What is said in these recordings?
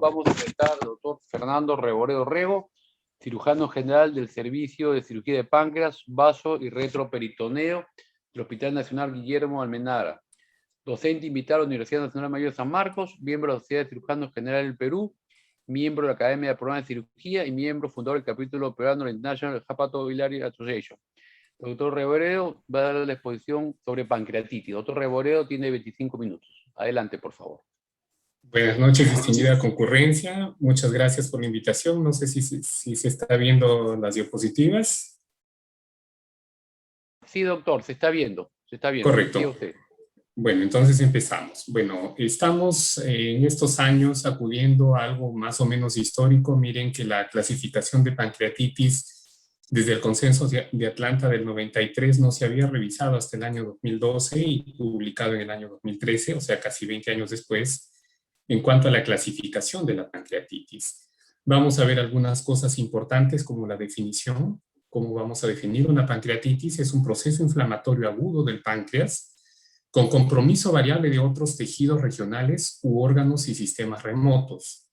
vamos a presentar al doctor Fernando Reboredo Rego, cirujano general del Servicio de Cirugía de Páncreas, Vaso y Retroperitoneo del Hospital Nacional Guillermo Almenara. Docente invitado a la Universidad Nacional Mayor de San Marcos, miembro de la Sociedad de Cirujanos Generales del Perú, miembro de la Academia de Programas de Cirugía y miembro fundador del capítulo peruano de la International Hepatobiliary Association. El doctor Reboredo va a dar la exposición sobre pancreatitis. Doctor Reboredo tiene 25 minutos. Adelante, por favor. Buenas noches, distinguida concurrencia. Muchas gracias por la invitación. No sé si se está viendo las diapositivas. Sí, doctor, se está viendo. Se está viendo. Correcto. Sí, usted. Bueno, entonces empezamos. Bueno, estamos en estos años acudiendo a algo más o menos histórico. Miren que la clasificación de pancreatitis desde el consenso de Atlanta del 93 no se había revisado hasta el año 2012 y publicado en el año 2013, o sea, casi 20 años después, en cuanto a la clasificación de la pancreatitis. Vamos a ver algunas cosas importantes como la definición. ¿Cómo vamos a definir una pancreatitis? Es un proceso inflamatorio agudo del páncreas con compromiso variable de otros tejidos regionales u órganos y sistemas remotos.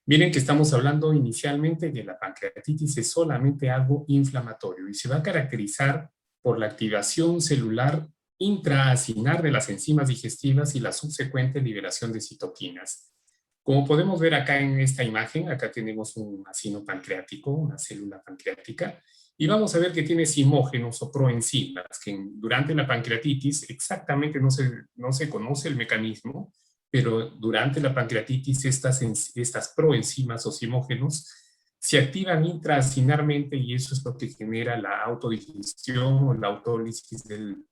Miren que estamos hablando inicialmente de la pancreatitis es solamente algo inflamatorio y se va a caracterizar por la activación celular intraacinar de las enzimas digestivas y la subsecuente liberación de citoquinas. Como podemos ver acá en esta imagen, acá tenemos un acino pancreático, una célula pancreática, y vamos a ver que tiene simógenos o proenzimas, que durante la pancreatitis exactamente no se conoce el mecanismo, pero durante la pancreatitis estas proenzimas o simógenos se activan intraacinarmente y eso es lo que genera la autodigestión o la autólisis del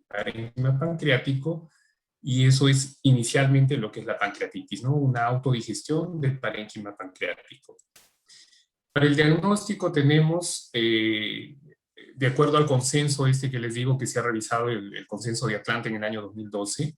parénquima pancreático, y eso es inicialmente lo que es la pancreatitis, ¿no? Una autodigestión del parénquima pancreático. Para el diagnóstico tenemos, de acuerdo al consenso que les digo que se ha revisado, el consenso de Atlanta en el año 2012,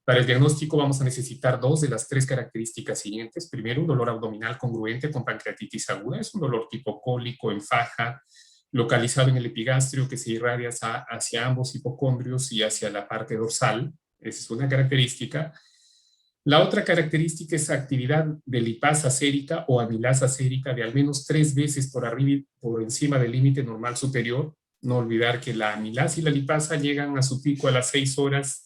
para el diagnóstico vamos a necesitar dos de las tres características siguientes. Primero, un dolor abdominal congruente con pancreatitis aguda. Es un dolor tipo cólico en faja, localizado en el epigastrio que se irradia hacia ambos hipocondrios y hacia la parte dorsal. Esa es una característica. La otra característica es actividad de lipasa sérica o amilasa sérica de al menos 3 veces por encima del límite normal superior. No olvidar que la amilasa y la lipasa llegan a su pico a las 6 horas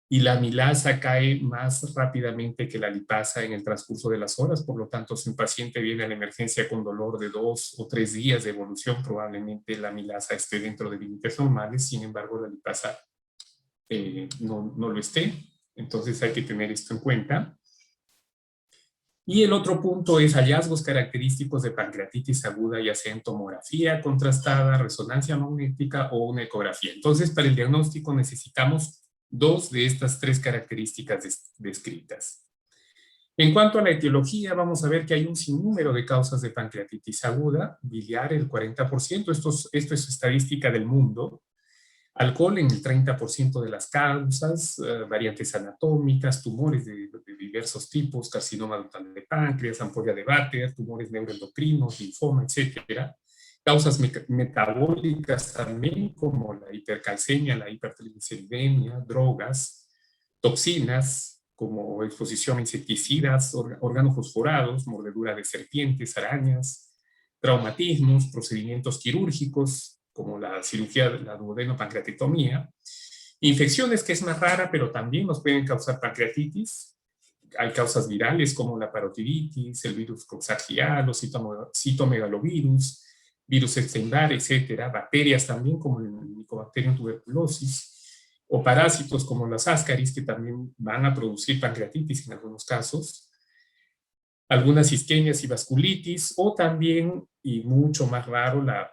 y la amilasa cae más rápidamente que la lipasa en el transcurso de las horas. Por lo tanto, si un paciente viene a la emergencia con dolor de 2 o 3 días de evolución, probablemente la amilasa esté dentro de límites normales. Sin embargo, la lipasa no lo esté. Entonces hay que tener esto en cuenta. Y el otro punto es hallazgos característicos de pancreatitis aguda, ya sea en tomografía contrastada, resonancia magnética o una ecografía. Entonces, para el diagnóstico necesitamos 2 de estas 3 características descritas. En cuanto a la etiología, vamos a ver que hay un sinnúmero de causas de pancreatitis aguda, biliar el 40%, esto es estadística del mundo, alcohol en el 30% de las causas, variantes anatómicas, tumores de diversos tipos, carcinoma ductal de páncreas, ampolla de Bater, tumores neuroendocrinos, linfoma, etc. Causas metabólicas también, como la hipercalcemia, la hipertrigliceridemia, drogas, toxinas, como exposición a insecticidas, organofosforados, mordedura de serpientes, arañas, traumatismos, procedimientos quirúrgicos, como la cirugía de la duodenopancreatectomía, infecciones que es más rara, pero también nos pueden causar pancreatitis. Hay causas virales como la parotiditis, el virus coxsackie, los citomegalovirus, virus Epstein-Barr, etcétera, bacterias también como el Mycobacterium tuberculosis, o parásitos como las ascaris que también van a producir pancreatitis en algunos casos, algunas isquemias y vasculitis, o también, y mucho más raro, la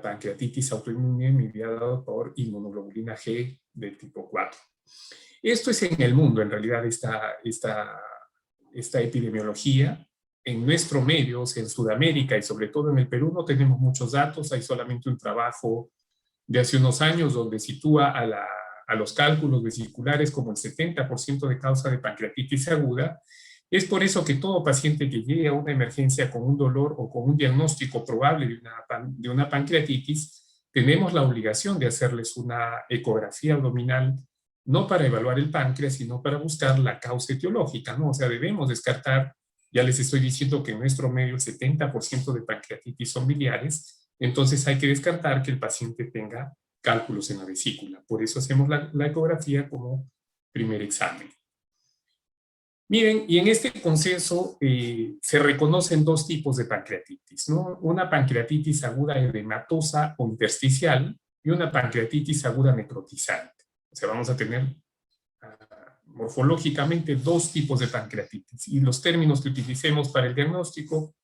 pancreatitis autoinmune mediada por inmunoglobulina G del tipo 4. Esto es en el mundo, en realidad, esta epidemiología. En nuestro medio, o sea, en Sudamérica y sobre todo en el Perú, no tenemos muchos datos. Hay solamente un trabajo de hace unos años donde sitúa a los cálculos vesiculares como el 70% de causa de pancreatitis aguda. Es por eso que todo paciente que llegue a una emergencia con un dolor o con un diagnóstico probable de una pancreatitis, tenemos la obligación de hacerles una ecografía abdominal no para evaluar el páncreas, sino para buscar la causa etiológica, ¿no? O sea, debemos descartar, ya les estoy diciendo que en nuestro medio el 70% de pancreatitis son biliares, entonces hay que descartar que el paciente tenga cálculos en la vesícula. Por eso hacemos la ecografía como primer examen. Miren, y en este consenso se reconocen dos tipos de pancreatitis, ¿no? Una pancreatitis aguda edematosa o intersticial y una pancreatitis aguda necrotizante. O sea, vamos a tener morfológicamente dos tipos de pancreatitis y los términos que utilicemos para el diagnóstico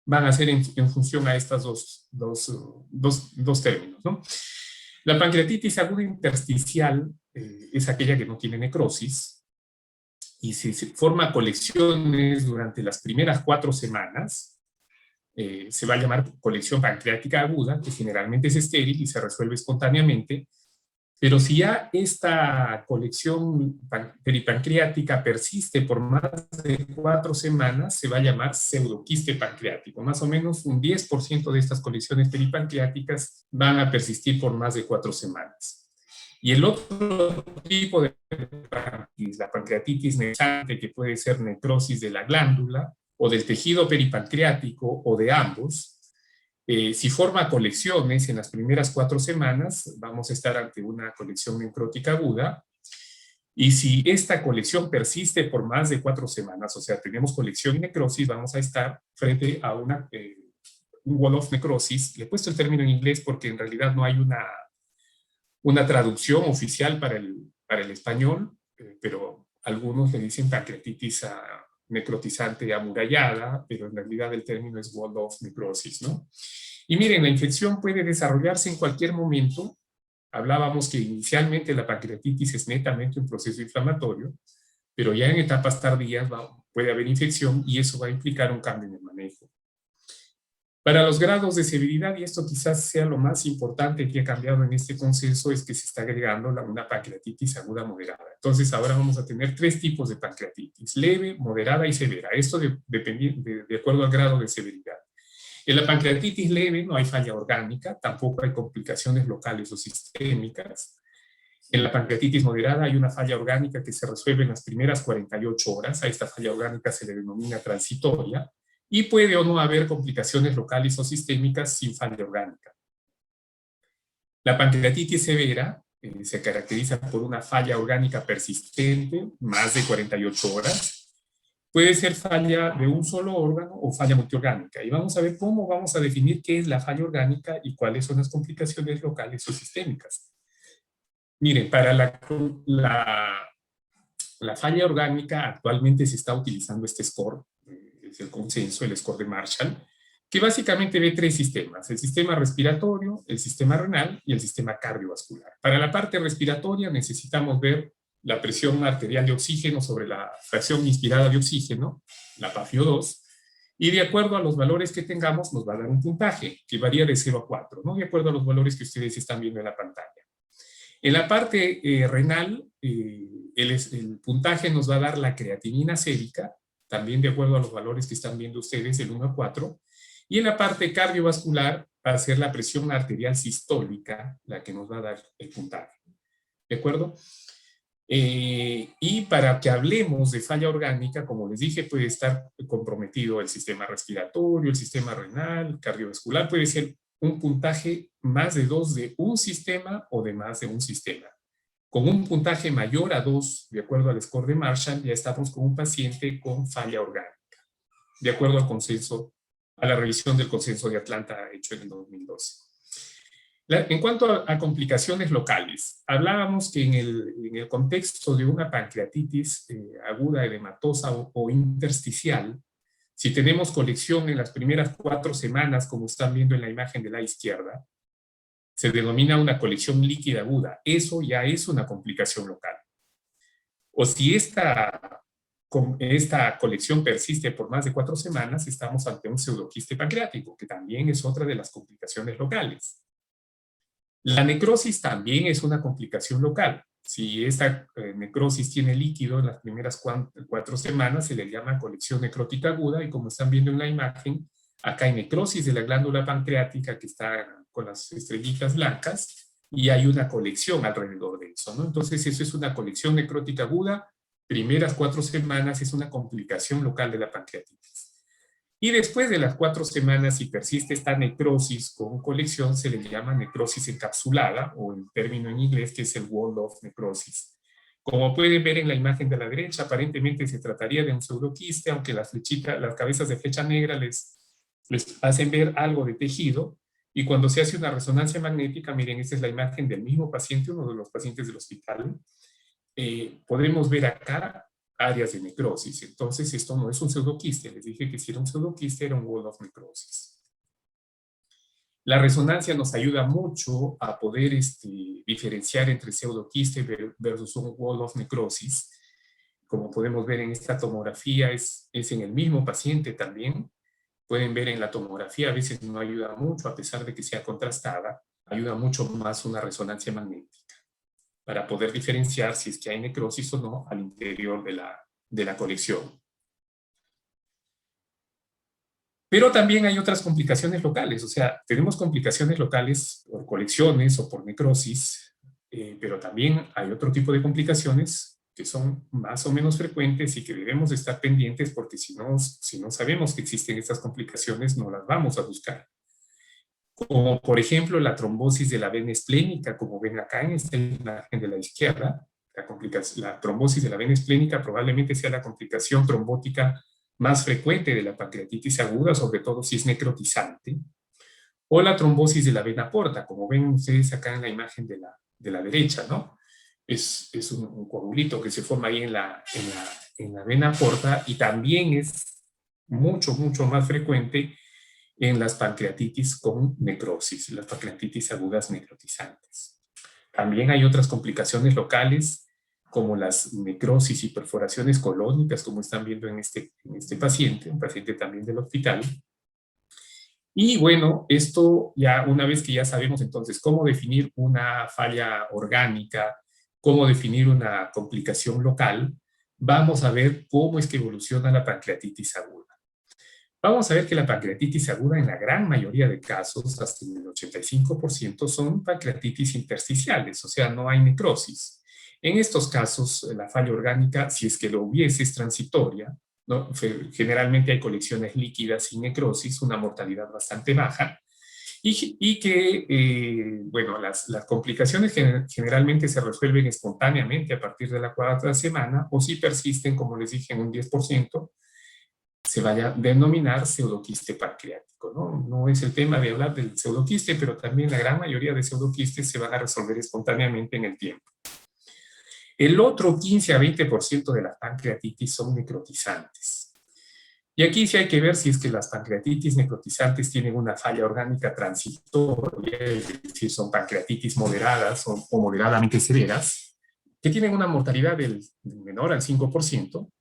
van a ser en función a estos dos términos, ¿no? La pancreatitis aguda intersticial es aquella que no tiene necrosis, y si se forma colecciones durante las primeras 4 semanas, se va a llamar colección pancreática aguda, que generalmente es estéril y se resuelve espontáneamente, pero si ya esta colección peripancreática persiste por más de 4 semanas, se va a llamar pseudoquiste pancreático. Más o menos un 10% de estas colecciones peripancreáticas van a persistir por más de 4 semanas. Y el otro tipo de pancreatitis, la pancreatitis necrosante, que puede ser necrosis de la glándula o del tejido peripancreático o de ambos, si forma colecciones en las primeras 4 semanas, vamos a estar ante una colección necrótica aguda. Y si esta colección persiste por más de 4 semanas, o sea, tenemos colección y necrosis, vamos a estar frente a un wall of necrosis. Le he puesto el término en inglés porque en realidad no hay una traducción oficial para el español, pero algunos le dicen pancreatitis necrotizante amurallada, pero en realidad el término es wall of necrosis, ¿no? Y miren, la infección puede desarrollarse en cualquier momento. Hablábamos que inicialmente la pancreatitis es netamente un proceso inflamatorio, pero ya en etapas tardías puede haber infección y eso va a implicar un cambio en el manejo. Para los grados de severidad, y esto quizás sea lo más importante que ha cambiado en este consenso, es que se está agregando una pancreatitis aguda moderada. Entonces ahora vamos a tener 3 tipos de pancreatitis: leve, moderada y severa. Esto de acuerdo al grado de severidad. En la pancreatitis leve no hay falla orgánica, tampoco hay complicaciones locales o sistémicas. En la pancreatitis moderada hay una falla orgánica que se resuelve en las primeras 48 horas. A esta falla orgánica se le denomina transitoria. Y puede o no haber complicaciones locales o sistémicas sin falla orgánica. La pancreatitis severa se caracteriza por una falla orgánica persistente, más de 48 horas. Puede ser falla de un solo órgano o falla multiorgánica. Y vamos a ver cómo vamos a definir qué es la falla orgánica y cuáles son las complicaciones locales o sistémicas. Miren, para la falla orgánica actualmente se está utilizando este score, es el consenso, el score de Marshall, que básicamente ve 3 sistemas: el sistema respiratorio, el sistema renal y el sistema cardiovascular. Para la parte respiratoria necesitamos ver la presión arterial de oxígeno sobre la fracción inspirada de oxígeno, la PaFiO2, y de acuerdo a los valores que tengamos nos va a dar un puntaje que varía de 0 a 4, ¿no? De acuerdo a los valores que ustedes están viendo en la pantalla. En la parte renal, el puntaje nos va a dar la creatinina sérica, también de acuerdo a los valores que están viendo ustedes, el 1 a 4. Y en la parte cardiovascular va a ser la presión arterial sistólica la que nos va a dar el puntaje. ¿De acuerdo? Y para que hablemos de falla orgánica, como les dije, puede estar comprometido el sistema respiratorio, el sistema renal, cardiovascular. Puede ser un puntaje más de 2 de un sistema o de más de un sistema. Con un puntaje mayor a 2, de acuerdo al score de Marshall, ya estamos con un paciente con falla orgánica, de acuerdo al consenso, a la revisión del consenso de Atlanta hecho en el 2012. En cuanto a complicaciones locales, hablábamos que en el contexto de una pancreatitis aguda, edematosa o intersticial, si tenemos colección en las primeras 4 semanas, como están viendo en la imagen de la izquierda, se denomina una colección líquida aguda. Eso ya es una complicación local. O si esta colección persiste por más de 4 semanas, estamos ante un pseudoquiste pancreático, que también es otra de las complicaciones locales. La necrosis también es una complicación local. Si esta necrosis tiene líquido en las primeras 4 semanas, se le llama colección necrótica aguda, y como están viendo en la imagen, acá hay necrosis de la glándula pancreática que está con las estrellitas blancas, y hay una colección alrededor de eso, ¿no? Entonces, eso es una colección necrótica aguda. Primeras 4 semanas es una complicación local de la pancreatitis. Y después de las 4 semanas, si persiste esta necrosis con colección, se le llama necrosis encapsulada, o el término en inglés que es el wall-off necrosis. Como pueden ver en la imagen de la derecha, aparentemente se trataría de un pseudoquiste, aunque las cabezas de flecha negra les hacen ver algo de tejido. Y cuando se hace una resonancia magnética, miren, esta es la imagen del mismo paciente, uno de los pacientes del hospital. Podremos ver acá áreas de necrosis. Entonces, esto no es un pseudoquiste. Les dije que si era un pseudoquiste, era un wall-off necrosis. La resonancia nos ayuda mucho a poder diferenciar entre pseudoquiste versus un wall-off necrosis. Como podemos ver en esta tomografía, es en el mismo paciente también. Pueden ver en la tomografía, a veces no ayuda mucho, a pesar de que sea contrastada, ayuda mucho más una resonancia magnética para poder diferenciar si es que hay necrosis o no al interior de la colección. Pero también hay otras complicaciones locales, o sea, tenemos complicaciones locales por colecciones o por necrosis, pero también hay otro tipo de complicaciones que son más o menos frecuentes y que debemos estar pendientes porque si no sabemos que existen estas complicaciones, no las vamos a buscar. Como por ejemplo la trombosis de la vena esplénica, como ven acá en esta imagen de la izquierda. La trombosis de la vena esplénica probablemente sea la complicación trombótica más frecuente de la pancreatitis aguda, sobre todo si es necrotizante. O la trombosis de la vena porta, como ven ustedes acá en la imagen de la derecha, ¿no? Es un coagulito que se forma ahí en la vena porta y también es mucho más frecuente en las pancreatitis con necrosis, las pancreatitis agudas necrotizantes. También hay otras complicaciones locales, como las necrosis y perforaciones colónicas, como están viendo en este paciente, un paciente también del hospital. Y bueno, esto ya una vez que ya sabemos entonces cómo definir una falla orgánica, cómo definir una complicación local, vamos a ver cómo es que evoluciona la pancreatitis aguda. Vamos a ver que la pancreatitis aguda en la gran mayoría de casos, hasta en el 85%, son pancreatitis intersticiales, o sea, no hay necrosis. En estos casos, la falla orgánica, si es que lo hubiese, es transitoria, ¿no? Generalmente hay colecciones líquidas sin necrosis, una mortalidad bastante baja, y que, bueno, las complicaciones generalmente se resuelven espontáneamente a partir de la 4ª semana, o si persisten, como les dije, en un 10%, se vaya a denominar pseudoquiste pancreático, ¿no? No es el tema de hablar del pseudoquiste, pero también la gran mayoría de pseudoquistes se van a resolver espontáneamente en el tiempo. El otro 15 a 20% de la pancreatitis son necrotizantes. Y aquí sí hay que ver si es que las pancreatitis necrotizantes tienen una falla orgánica transitoria, es decir, son pancreatitis moderadas o moderadamente severas, que tienen una mortalidad del menor al 5%,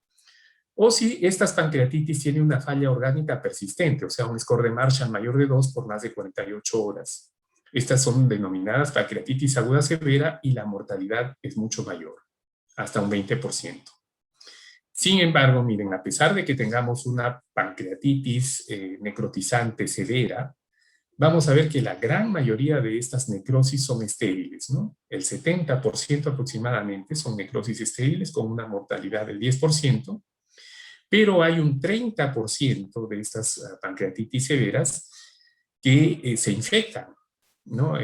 o si estas pancreatitis tienen una falla orgánica persistente, o sea, un score de Marshall mayor de 2 por más de 48 horas. Estas son denominadas pancreatitis aguda severa y la mortalidad es mucho mayor, hasta un 20%. Sin embargo, miren, a pesar de que tengamos una pancreatitis necrotizante severa, vamos a ver que la gran mayoría de estas necrosis son estériles, ¿no? El 70% aproximadamente son necrosis estériles con una mortalidad del 10%, pero hay un 30% de estas pancreatitis severas que se infectan, ¿no?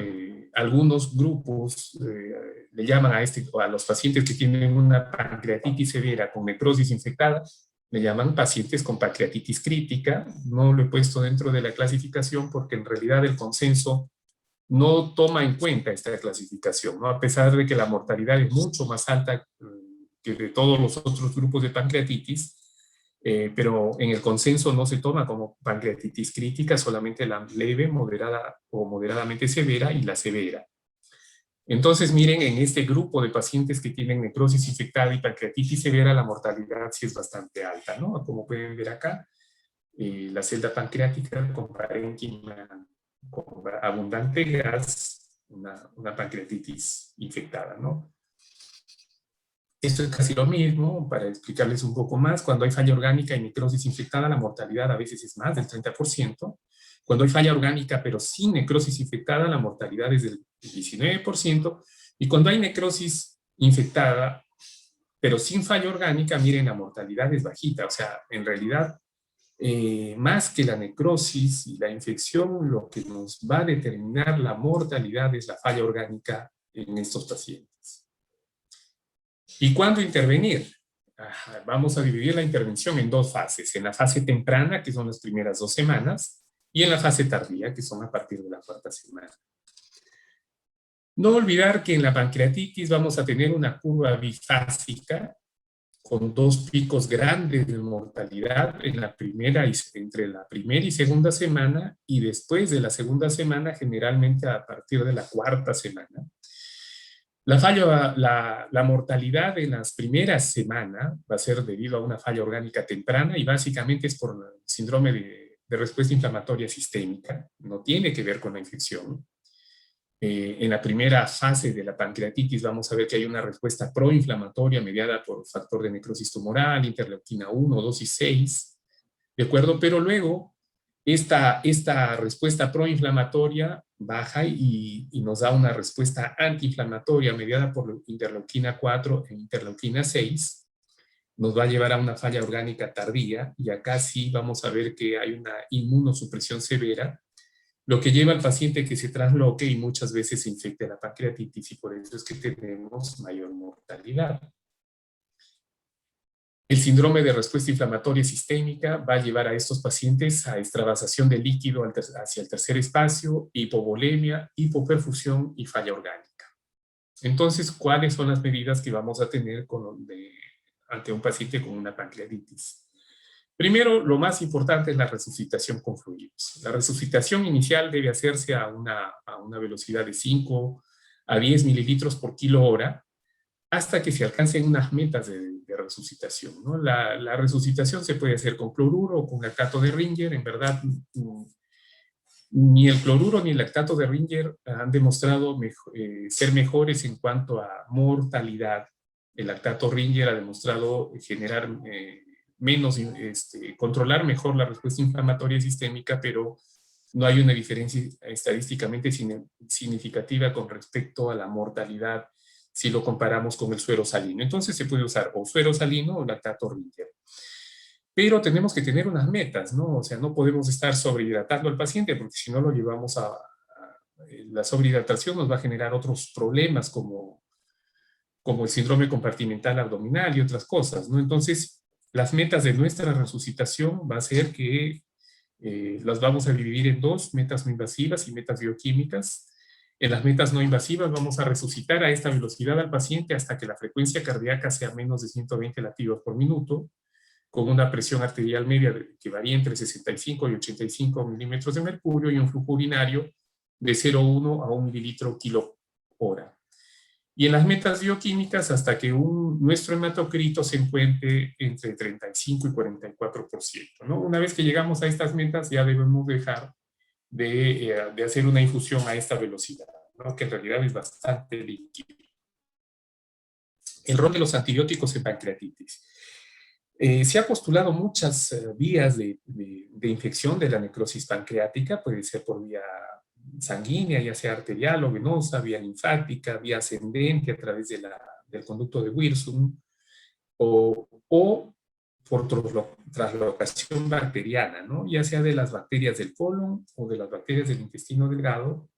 Algunos grupos le llaman a los pacientes que tienen una pancreatitis severa con necrosis infectada, le llaman pacientes con pancreatitis crítica. No lo he puesto dentro de la clasificación porque en realidad el consenso no toma en cuenta esta clasificación, ¿no? A pesar de que la mortalidad es mucho más alta que de todos los otros grupos de pancreatitis, pero en el consenso no se toma como pancreatitis crítica, solamente la leve, moderada o moderadamente severa y la severa. Entonces, miren, en este grupo de pacientes que tienen necrosis infectada y pancreatitis severa, la mortalidad sí es bastante alta, ¿no? Como pueden ver acá, la celda pancreática con parénquima con abundante gas, una pancreatitis infectada, ¿no? Esto es casi lo mismo, para explicarles un poco más. Cuando hay falla orgánica y necrosis infectada, la mortalidad a veces es más del 30%, Cuando hay falla orgánica, pero sin necrosis infectada, la mortalidad es del 19%. Y cuando hay necrosis infectada, pero sin falla orgánica, miren, la mortalidad es bajita. O sea, en realidad, más que la necrosis y la infección, lo que nos va a determinar la mortalidad es la falla orgánica en estos pacientes. ¿Y cuándo intervenir? Vamos a dividir la intervención en dos fases. En la fase temprana, que son las primeras 2 semanas, y en la fase tardía, que son a partir de la 4ª semana. No olvidar que en la pancreatitis vamos a tener una curva bifásica con 2 picos grandes de mortalidad en la entre la primera y segunda semana, y después de la segunda semana, generalmente a partir de la 4ª semana. La mortalidad en las primeras semanas va a ser debido a una falla orgánica temprana y básicamente es por el síndrome de respuesta inflamatoria sistémica. No tiene que ver con la infección. En la primera fase de la pancreatitis vamos a ver que hay una respuesta proinflamatoria mediada por factor de necrosis tumoral, interleuquina 1, 2 y 6, ¿de acuerdo? Pero luego esta respuesta proinflamatoria baja y nos da una respuesta antiinflamatoria mediada por interleuquina 4 e interleuquina 6, nos va a llevar a una falla orgánica tardía, y acá sí vamos a ver que hay una inmunosupresión severa, lo que lleva al paciente que se trasloque y muchas veces se infecte la pancreatitis, y por eso es que tenemos mayor mortalidad. El síndrome de respuesta inflamatoria sistémica va a llevar a estos pacientes a extravasación de líquido hacia el tercer espacio, hipovolemia, hipoperfusión y falla orgánica. Entonces, ¿cuáles son las medidas que vamos a tener ante un paciente con una pancreatitis? Primero, lo más importante es la resucitación con fluidos. La resucitación inicial debe hacerse a una velocidad de 5 a 10 mililitros por kilo hora, hasta que se alcancen unas metas de resucitación, ¿no? La resucitación se puede hacer con cloruro o con lactato de Ringer. En verdad, ni el cloruro ni el lactato de Ringer han demostrado ser mejores en cuanto a mortalidad. El lactato Ringer ha demostrado generar controlar mejor la respuesta inflamatoria sistémica, pero no hay una diferencia estadísticamente significativa con respecto a la mortalidad si lo comparamos con el suero salino. Entonces se puede usar o suero salino o lactato Ringer. Pero tenemos que tener unas metas, ¿no? O sea, no podemos estar sobrehidratando al paciente, porque si no lo llevamos la sobrehidratación nos va a generar otros problemas como el síndrome compartimental abdominal y otras cosas, ¿no? Entonces, las metas de nuestra resucitación va a ser que las vamos a dividir en 2, metas no invasivas y metas bioquímicas. En las metas no invasivas vamos a resucitar a esta velocidad al paciente hasta que la frecuencia cardíaca sea menos de 120 latidos por minuto, con una presión arterial media que varía entre 65 y 85 milímetros de mercurio y un flujo urinario de 0,1 a 1 mililitro kilo hora. Y en las metas bioquímicas hasta que nuestro hematocrito se encuentre entre 35 y 44%, ¿no? Una vez que llegamos a estas metas ya debemos dejar de hacer una infusión a esta velocidad, ¿no? Que en realidad es bastante líquido. El rol de los antibióticos en pancreatitis. Se ha postulado muchas vías de infección de la necrosis pancreática. Puede ser por vía sanguínea, ya sea arterial o venosa, vía linfática, vía ascendente a través del conducto de Wirsum, o por traslocación bacteriana, ¿no? Ya sea de las bacterias del colon o de las bacterias del intestino delgado,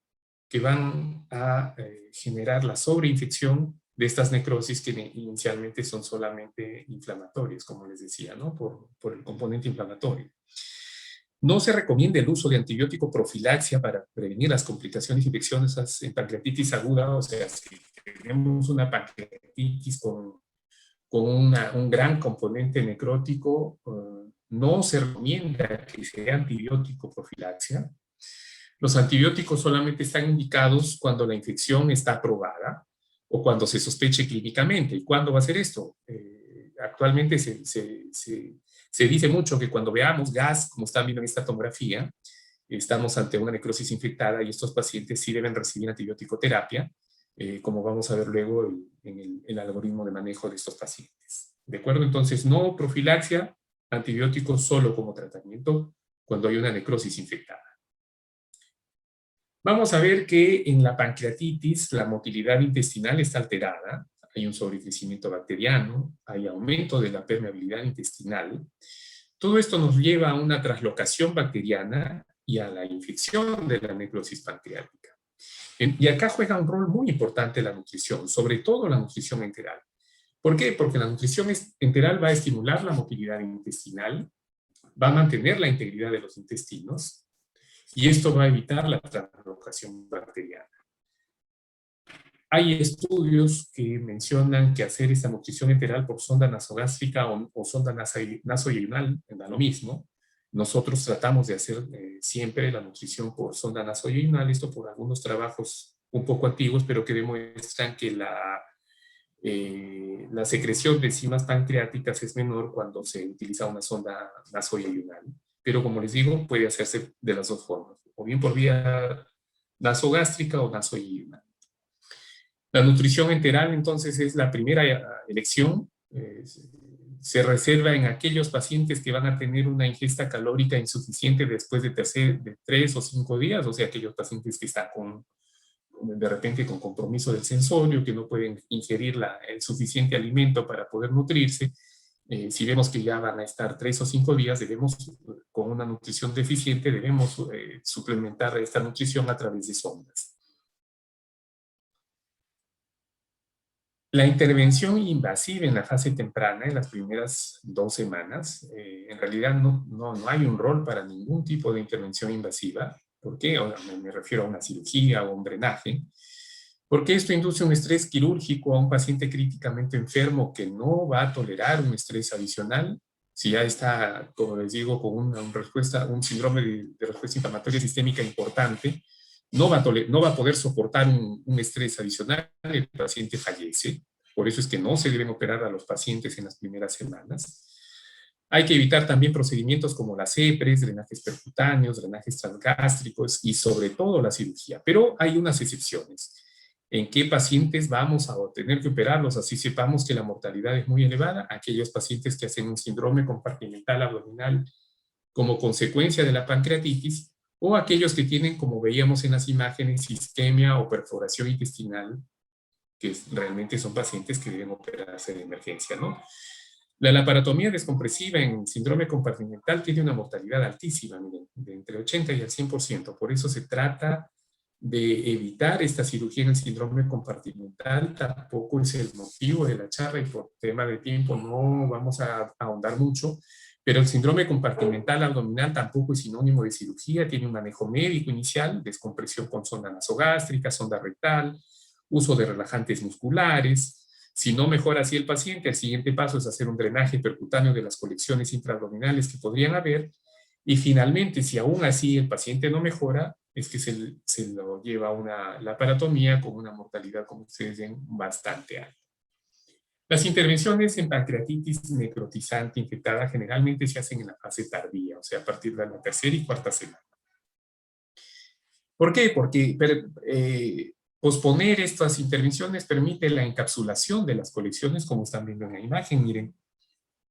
que van a generar la sobreinfección de estas necrosis que inicialmente son solamente inflamatorias, como les decía, ¿no? Por el componente inflamatorio. No se recomienda el uso de antibiótico profilaxia para prevenir las complicaciones infecciosas en pancreatitis aguda. O sea, si tenemos una pancreatitis con un gran componente necrótico, no se recomienda que sea antibiótico profilaxia. Los antibióticos solamente están indicados cuando la infección está aprobada o cuando se sospeche clínicamente. ¿Y cuándo va a ser esto? Actualmente se dice mucho que cuando veamos gas, como están viendo en esta tomografía, estamos ante una necrosis infectada y estos pacientes sí deben recibir antibiótico terapia, como vamos a ver luego en el algoritmo de manejo de estos pacientes. ¿De acuerdo? Entonces, no profilaxia, antibióticos solo como tratamiento cuando hay una necrosis infectada. Vamos a ver que en la pancreatitis la motilidad intestinal está alterada, hay un sobrecrecimiento bacteriano, hay aumento de la permeabilidad intestinal. Todo esto nos lleva a una traslocación bacteriana y a la infección de la necrosis pancreática. Y acá juega un rol muy importante la nutrición, sobre todo la nutrición enteral. ¿Por qué? Porque la nutrición enteral va a estimular la motilidad intestinal, va a mantener la integridad de los intestinos y esto va a evitar la translocación bacteriana. Hay estudios que mencionan que hacer esta nutrición enteral por sonda nasogástrica o sonda nasoyunal da lo mismo. Nosotros tratamos de hacer siempre la nutrición por sonda nasoyunal, esto por algunos trabajos un poco antiguos, pero que demuestran que la secreción de enzimas pancreáticas es menor cuando se utiliza una sonda nasoyunal. Pero como les digo, puede hacerse de las dos formas, o bien por vía nasogástrica o nasoyunal. La nutrición enteral, entonces, es la primera elección. Se reserva en aquellos pacientes que van a tener una ingesta calórica insuficiente después de 3 o 5 días, o sea, aquellos pacientes que están de repente con compromiso del sensorio, que no pueden ingerir el suficiente alimento para poder nutrirse. Si vemos que ya van a estar 3 o 5 días, con una nutrición deficiente, debemos suplementar esta nutrición a través de sondas. La intervención invasiva en la fase temprana, en las primeras 2 semanas, en realidad no hay un rol para ningún tipo de intervención invasiva. ¿Por qué? Me refiero a una cirugía o un drenaje. Porque esto induce un estrés quirúrgico a un paciente críticamente enfermo que no va a tolerar un estrés adicional. Si ya está, como les digo, con un síndrome de respuesta inflamatoria sistémica importante, no va a poder soportar un estrés adicional, el paciente fallece. Por eso es que no se deben operar a los pacientes en las primeras semanas. Hay que evitar también procedimientos como las EPRES, drenajes percutáneos, drenajes transgástricos y sobre todo la cirugía. Pero hay unas excepciones. ¿En qué pacientes vamos a tener que operarlos? Así sepamos que la mortalidad es muy elevada. Aquellos pacientes que hacen un síndrome compartimental abdominal como consecuencia de la pancreatitis, o aquellos que tienen, como veíamos en las imágenes, isquemia o perforación intestinal, que realmente son pacientes que deben operarse de emergencia, ¿no? La laparotomía descompresiva en síndrome compartimental tiene una mortalidad altísima, miren, de entre 80 y el 100%. Por eso se trata de evitar esta cirugía en el síndrome compartimental. Tampoco es el motivo de la charla y por tema de tiempo no vamos a ahondar mucho. Pero el síndrome compartimental abdominal tampoco es sinónimo de cirugía, tiene un manejo médico inicial, descompresión con sonda nasogástrica, sonda rectal, uso de relajantes musculares. Si no mejora así el paciente, el siguiente paso es hacer un drenaje percutáneo de las colecciones intraabdominales que podrían haber. Y finalmente, si aún así el paciente no mejora, es que se lo lleva a una laparotomía con una mortalidad, como ustedes ven, bastante alta. Las intervenciones en pancreatitis necrotizante infectada generalmente se hacen en la fase tardía, o sea, a partir de la 3ª y 4ª semana. ¿Por qué? Porque posponer estas intervenciones permite la encapsulación de las colecciones, como están viendo en la imagen. Miren,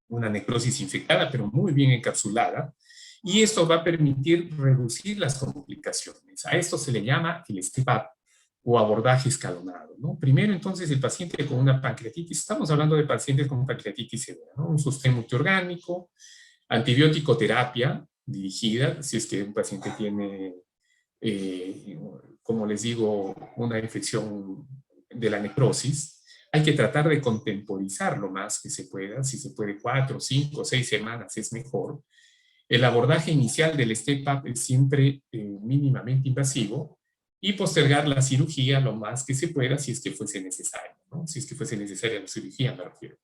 una necrosis infectada, pero muy bien encapsulada, y esto va a permitir reducir las complicaciones. A esto se le llama el step-up o abordaje escalonado, ¿no? Primero, entonces, el paciente con una pancreatitis, estamos hablando de pacientes con pancreatitis severa, ¿no? Un sostén multiorgánico, antibiótico terapia dirigida, si es que un paciente tiene, como les digo, una infección de la necrosis. Hay que tratar de contemporizar lo más que se pueda, si se puede 4, 5, 6 semanas es mejor. El abordaje inicial del step-up es siempre mínimamente invasivo, y postergar la cirugía lo más que se pueda si es que fuese necesario, ¿no? Si es que fuese necesaria la cirugía, me refiero.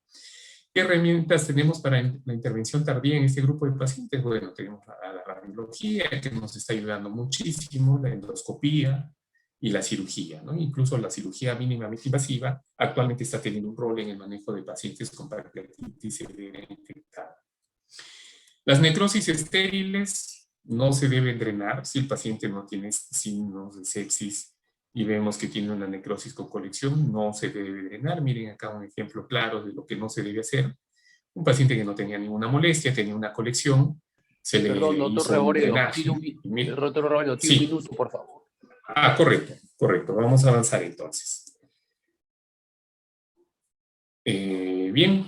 ¿Qué herramientas tenemos para la intervención tardía en este grupo de pacientes? Bueno, tenemos la radiología, que nos está ayudando muchísimo, la endoscopía y la cirugía, ¿no? Incluso la cirugía mínimamente invasiva actualmente está teniendo un rol en el manejo de pacientes con pancreatitis severa infectada. Las necrosis estériles no se deben drenar si el paciente no tiene signos de sepsis y vemos que tiene una necrosis con colección, no se debe drenar. Miren acá un ejemplo claro de lo que no se debe hacer. Un paciente que no tenía ninguna molestia, tenía una colección, se le hizo un drenaje. Doctor Revoredo, tiene un minuto, por favor. Correcto. Vamos a avanzar entonces. Bien.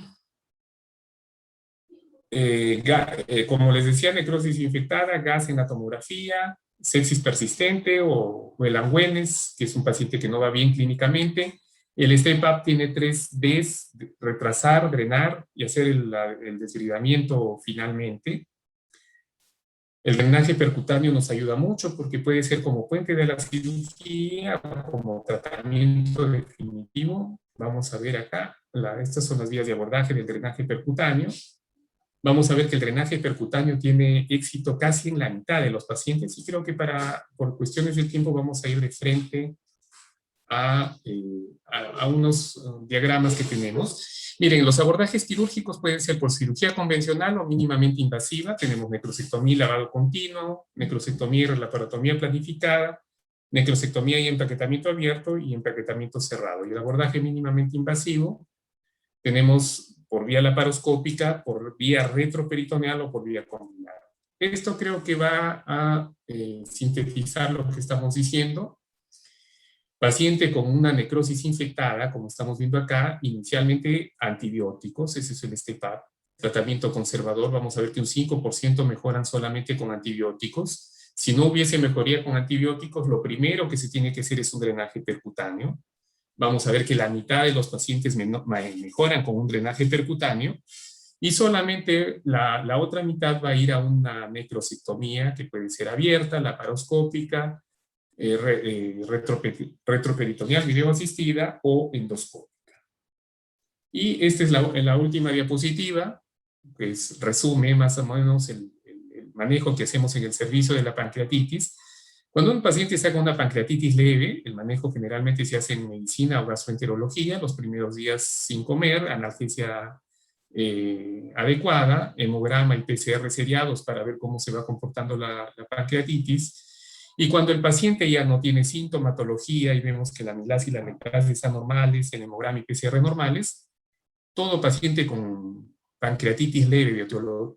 Como les decía, necrosis infectada, gas en la tomografía, sepsis persistente o Whelan-Wennes, que es un paciente que no va bien clínicamente. El STEP-UP tiene 3 Ds: retrasar, drenar y hacer el desgridamiento finalmente. El drenaje percutáneo nos ayuda mucho porque puede ser como puente de la cirugía o como tratamiento definitivo. Vamos a ver acá, estas son las vías de abordaje del drenaje percutáneo. Vamos a ver que el drenaje percutáneo tiene éxito casi en la mitad de los pacientes y creo que por cuestiones del tiempo vamos a ir de frente a unos diagramas que tenemos. Miren, los abordajes quirúrgicos pueden ser por cirugía convencional o mínimamente invasiva. Tenemos necrosectomía y lavado continuo, necrosectomía y laparotomía planificada, necrosectomía y empaquetamiento abierto y empaquetamiento cerrado. Y el abordaje mínimamente invasivo tenemos por vía laparoscópica, por vía retroperitoneal o por vía combinada. Esto creo que va a sintetizar lo que estamos diciendo. Paciente con una necrosis infectada, como estamos viendo acá, inicialmente antibióticos, ese es el STEP-UP. Tratamiento conservador, vamos a ver que un 5% mejoran solamente con antibióticos. Si no hubiese mejoría con antibióticos, lo primero que se tiene que hacer es un drenaje percutáneo. Vamos a ver que la mitad de los pacientes mejoran con un drenaje percutáneo y solamente la otra mitad va a ir a una necrosectomía que puede ser abierta, laparoscópica, retroperitoneal videoasistida o endoscópica. Y esta es la última diapositiva, que resume más o menos el manejo que hacemos en el servicio de la pancreatitis. Cuando un paciente está con una pancreatitis leve, el manejo generalmente se hace en medicina o gastroenterología, los primeros días sin comer, analgesia adecuada, hemograma y PCR seriados para ver cómo se va comportando la pancreatitis. Y cuando el paciente ya no tiene sintomatología y vemos que la amilasa y la lactasa están normales, el hemograma y PCR normales, todo paciente con pancreatitis leve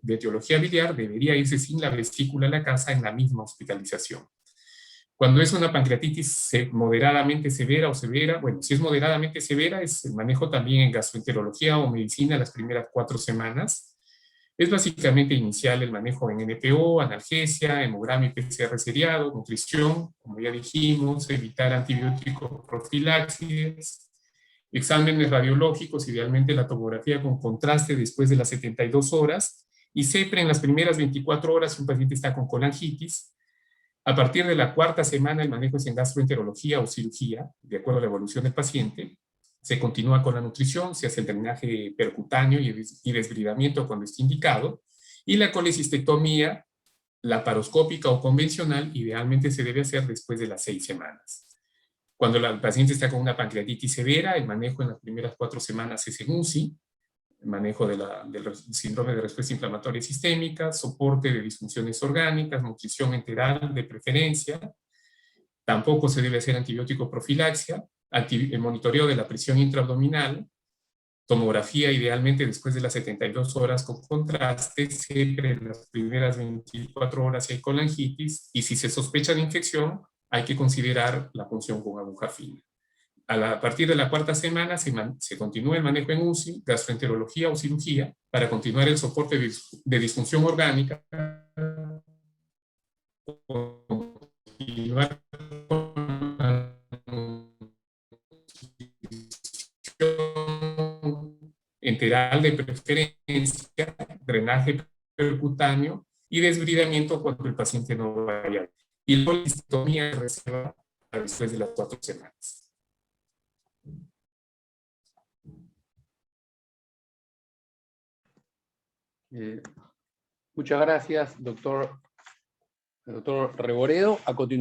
de etiología biliar debería irse sin la vesícula a la casa en la misma hospitalización. Cuando es una pancreatitis moderadamente severa o severa, bueno, si es moderadamente severa, es el manejo también en gastroenterología o medicina las primeras 4 semanas. Es básicamente inicial el manejo en NPO, analgesia, hemograma y PCR seriado, nutrición, como ya dijimos, evitar antibiótico profilaxis, exámenes radiológicos, idealmente la tomografía con contraste después de las 72 horas, y siempre en las primeras 24 horas si un paciente está con colangitis. A partir de la 4ª semana el manejo es en gastroenterología o cirugía, de acuerdo a la evolución del paciente. Se continúa con la nutrición, se hace el drenaje percutáneo y desbridamiento cuando esté indicado, y la colecistectomía laparoscópica o convencional idealmente se debe hacer después de las 6 semanas. Cuando el paciente está con una pancreatitis severa, el manejo en las primeras 4 semanas es en UCI, el manejo del síndrome de respuesta inflamatoria sistémica, soporte de disfunciones orgánicas, nutrición enteral de preferencia. Tampoco se debe hacer antibiótico profilaxia, el monitoreo de la presión intraabdominal, tomografía idealmente después de las 72 horas con contraste, siempre en las primeras 24 horas si hay colangitis, y si se sospecha de infección, hay que considerar la punción con aguja fina. A partir de la 4ª semana se continúa el manejo en UCI, gastroenterología o cirugía, para continuar el soporte de disfunción orgánica, continuar con la enteral de preferencia, drenaje percutáneo y desbridamiento cuando el paciente no vaya. Y la colecistectomía reserva después de las 4 semanas. Muchas gracias, doctor Reboredo. A continuación.